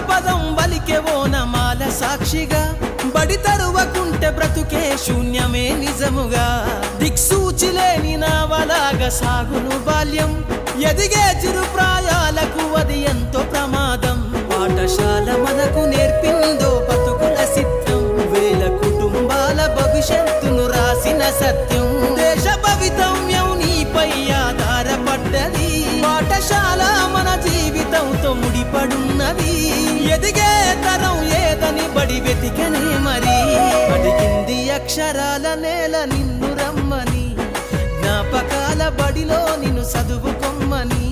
పదం వలికే ఓనమాల సాక్షిగా బడి తరువకుంటే బ్రతుకే శూన్యమే నిజముగా దిక్సూచి లేని నావలాగా సాగును బాల్యం ఎదిగే చిరు ప్రాయాలకు అది ఎంతో ప్రమాదం పాఠశాల మనకు నేర్పిందో బతుకుల సిద్ధం వేల కుటుంబాల భవిష్యత్తును రాసిన సత్యం దేశ భవితవ్యం నీపై ఆధారపడ్డది పాఠశాల మన జీవితంతో ముడిపడున్నది ఎదిగే తరం ఏదని బడి వెతికనే మరి అడిగింది అక్షరాల నేల నిన్ను రమ్మని జ్ఞాపకాల బడిలో నిన్ను చదువుకొమ్మని